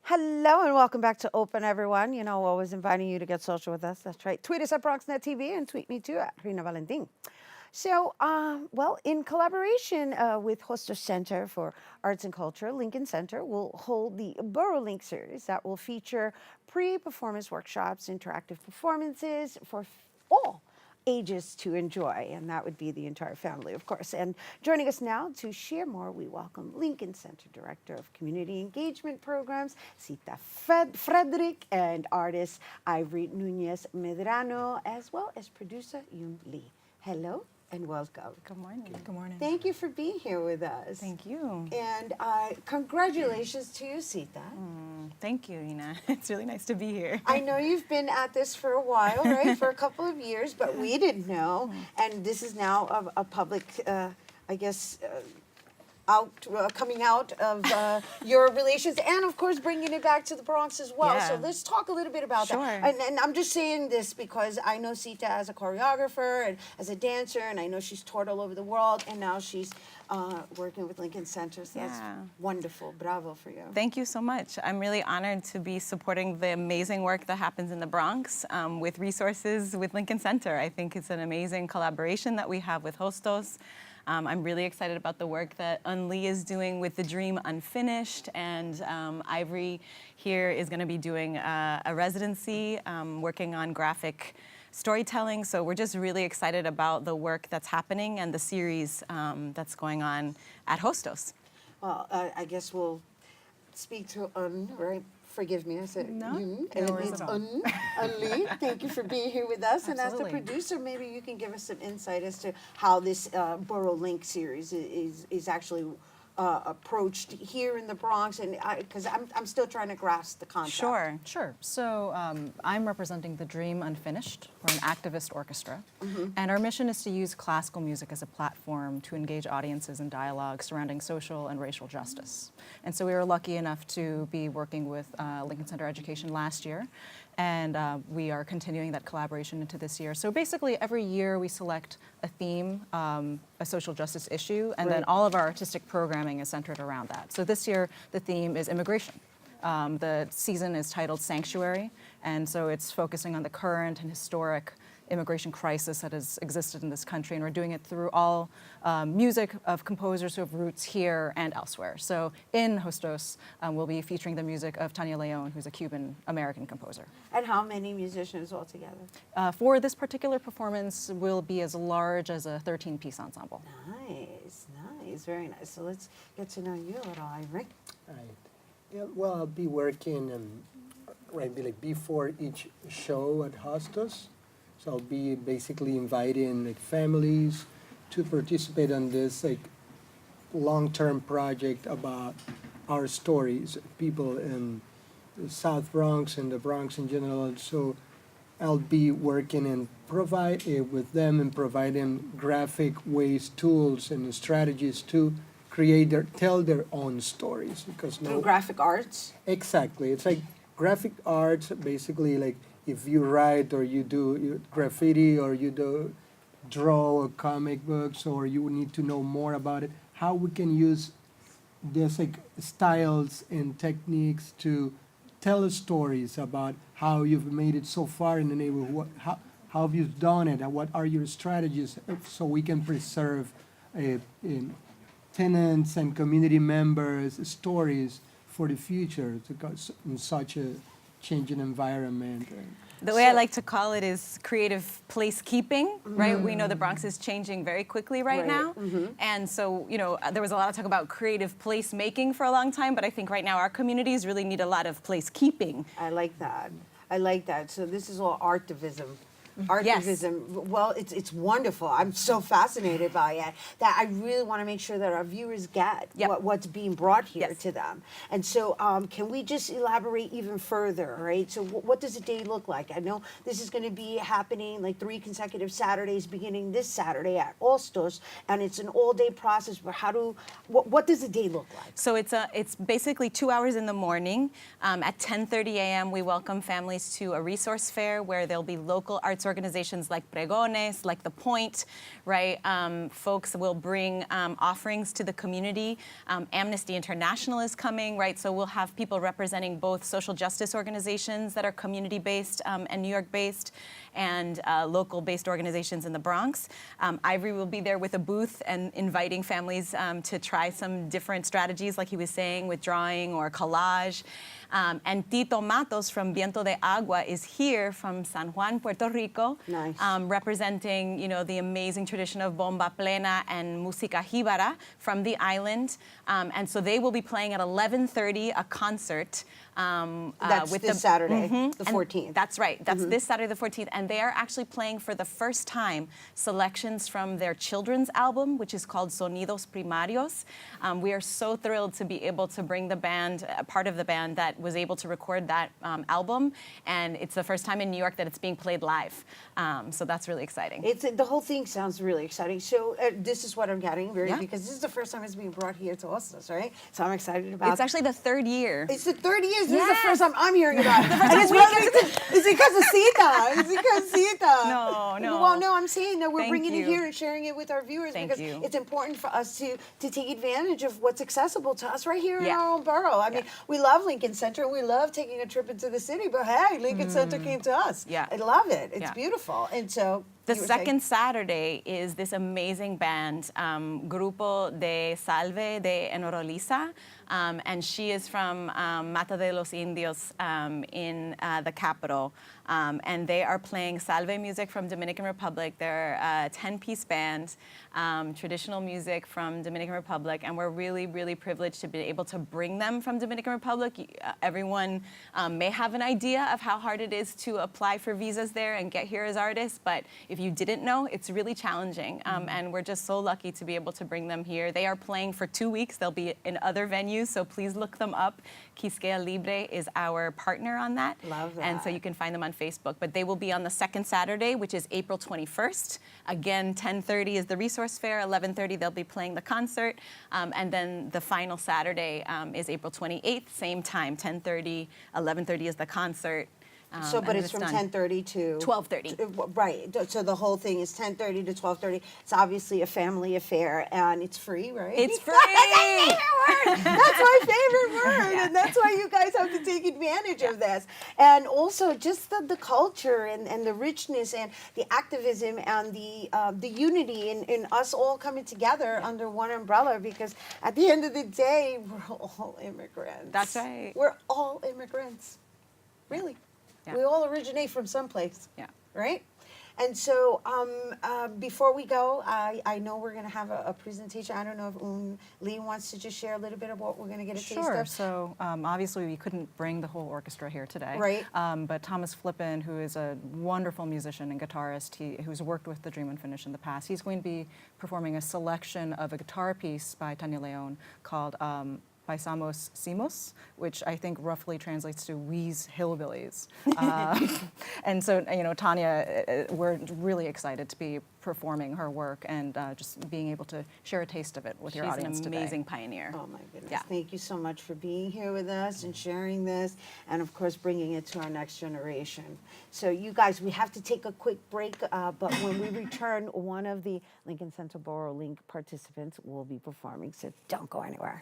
Hello and welcome back to Open, everyone. You know, always inviting you to get social with us. That's right. Tweet us at BronxNet TV and tweet me too at Rhina Valentin. So, well, in collaboration with Hostos Center for Arts and Culture, Lincoln Center will hold the Boro-Linc Series that will feature pre-performance workshops, interactive performances for all ages to enjoy, and that would be the entire family, of course. And joining us now to share more, we welcome Lincoln Center Director of Community Engagement Programs, Sita Frederick, and artist Ivory Nunez Medrano, as well as producer Yun Lee. Hello and welcome. Good morning. Good morning. Thank you for being here with us. Thank you. And congratulations to you, Sita. Thank you, Rhina. It's really nice to be here. I know you've been at this for a while, right? For a couple of years, but we didn't know. And this is now a public, I guess, coming out of your relations, and of course bringing it back to the Bronx as well. Yeah. So let's talk a little bit about that. And I'm just saying this because I know Sita as a choreographer and as a dancer, and I know she's toured all over the world, and now she's working with Lincoln Center. So that's wonderful. Bravo for you. Thank you so much. I'm really honored to be supporting the amazing work that happens in the Bronx with resources with Lincoln Center. I think it's an amazing collaboration that we have with Hostos. I'm really excited about the work that Lee is doing with The Dream Unfinished, and Ivory here is going to be doing a residency working on graphic storytelling. So we're just really excited about the work that's happening and the series that's going on at Hostos. Well, I guess we'll speak to right? Forgive me, I said No, and no worries it's at all. Lee. Thank you for being here with us. And as the Absolutely. producer, maybe you can give us some insight as to how this Boro-Linc series is actually approached here in the Bronx, and because I'm still trying to grasp the concept. Sure. So I'm representing The Dream Unfinished. We're an activist orchestra. And our mission is to use classical music as a platform to engage audiences in dialogue surrounding social and racial justice. And so we were lucky enough to be working with Lincoln Center Education last year. And we are continuing that collaboration into this year. So basically every year we select a theme, a social justice issue, and then all of our artistic programming is centered around that. So this year the theme is immigration. The season is titled Sanctuary, and so it's focusing on the current and historic immigration crisis that has existed in this country, and we're doing it through all music of composers who have roots here and elsewhere. So in Hostos, we'll be featuring the music of Tania León, who's a Cuban-American composer. And how many musicians altogether? For this particular performance, will be as large as a 13-piece ensemble. Nice, very nice. So let's get to know you a little, Ivory. Right. Yeah, well, I'll be working before each show at Hostos. So I'll be basically inviting families to participate in this long-term project about our stories, people in the South Bronx and the Bronx in general. So I'll be working and provide with them and providing graphic ways, tools, and strategies to tell their own stories. Because Through graphic arts? Exactly. It's like graphic arts, basically like if you write or you do graffiti or you do draw comic books or you need to know more about it, how we can use this styles and techniques to tell stories about how you've made it so far in the neighborhood, how have you done it, and what are your strategies so we can preserve tenants and community members' stories for the future because in such a changing environment. The way I like to call it is creative placekeeping, right? We know the Bronx is changing very quickly right now. And so, there was a lot of talk about creative placemaking for a long time, but I think right now our communities really need a lot of placekeeping. I like that. So this is all artivism. Artivism. Well, it's wonderful. I'm so fascinated by it that I really want to make sure that our viewers get what's being brought here to them. And so can we just elaborate even further, right? So what does a day look like? I know this is going to be happening 3 consecutive Saturdays beginning this Saturday at Hostos, and it's an all-day process, but what does a day look like? So it's basically 2 hours in the morning. At 10:30 a.m. we welcome families to a resource fair where there'll be local arts organizations like Pregones, like The Point, right? Folks will bring offerings to the community. Amnesty International is coming, right? So we'll have people representing both social justice organizations that are community-based and New York-based, and local-based organizations in the Bronx. Ivory will be there with a booth and inviting families to try some different strategies, like he was saying, with drawing or collage. And Tito Matos from Viento de Agua is here from San Juan, Puerto Rico, Nice. representing, the amazing tradition of bomba plena and música jíbara from the island. And so they will be playing at 11:30 a concert. That's with this Saturday, the And 14th. That's right. That's this Saturday, the 14th. And they are actually playing for the first time selections from their children's album, which is called Sonidos Primarios. We are so thrilled to be able to bring the band, part of the band that was able to record that album. And it's the first time in New York that it's being played live. So that's really exciting. The whole thing sounds really exciting. So this is what I'm getting, because this is the first time it's being brought here to Ostos, right? So I'm excited about. It's actually the third year. It's the 30 years. This is Yes. the first time I'm hearing about it. And it's because of Sita. It's because of Sita. No. Well, no, I'm saying that we're Thank bringing it you. here and sharing it with our viewers Thank because you. it's important for us to take advantage of what's accessible to us right here in Yeah. our own borough. I mean, we love Lincoln Center. We love taking a trip into the city, but hey, Lincoln Center came to us. Yeah. I love it. It's Yeah. beautiful. And so The you were saying- second Saturday is this amazing band, Grupo de Salve de Enoroliza, and she is from Mata de los Indios in the capital. And they are playing salve music from Dominican Republic. They're a 10-piece band, traditional music from Dominican Republic, and we're really, really privileged to be able to bring them from Dominican Republic. Everyone may have an idea of how hard it is to apply for visas there and get here as artists, but if you didn't know, it's really challenging, and we're just so lucky to be able to bring them here. They are playing for 2 weeks. They'll be in other venues, so please look them up. Quisqueya Libre is our partner on that. Love that. And so you can find them on Facebook. But they will be on the second Saturday, which is April 21st. Again, 10:30 is the resource fair. 11:30 they'll be playing the concert. And then the final Saturday is April 28th, same time, 10:30, 11:30 is the concert. So, but and it's from done. 10:30 to 12:30. Right. So the whole thing is 10:30 to 12:30. It's obviously a family affair, and it's free, right? It's free. That's my favorite word, and that's why you guys have to take advantage of this. And also just the culture and the richness and the activism and the unity in us all coming together under one umbrella. Because at the end of the day, we're all immigrants. That's right. We're all immigrants, really. Yeah. We all originate from someplace. Yeah. Right? And so before we go, I know we're going to have a presentation. I don't know if Lee wants to just share a little bit of what we're going to get a taste Sure. of. So obviously we couldn't bring the whole orchestra here today. Right. But Thomas Flippen, who is a wonderful musician and guitarist, who's worked with the Dream Unfinished in the past, he's going to be performing a selection of a guitar piece by Tanya Leon called Paisamos Simos, which I think roughly translates to We's Hillbillies. And so, Tanya, we're really excited to be performing her work and just being able to share a taste of it with your audience She's an today. amazing pioneer. Oh my goodness. Yeah. Thank you so much for being here with us and sharing this and of course bringing it to our next generation. So you guys, we have to take a quick break, but when we return, one of the Lincoln Center Boro-Linc participants will be performing, so don't go anywhere.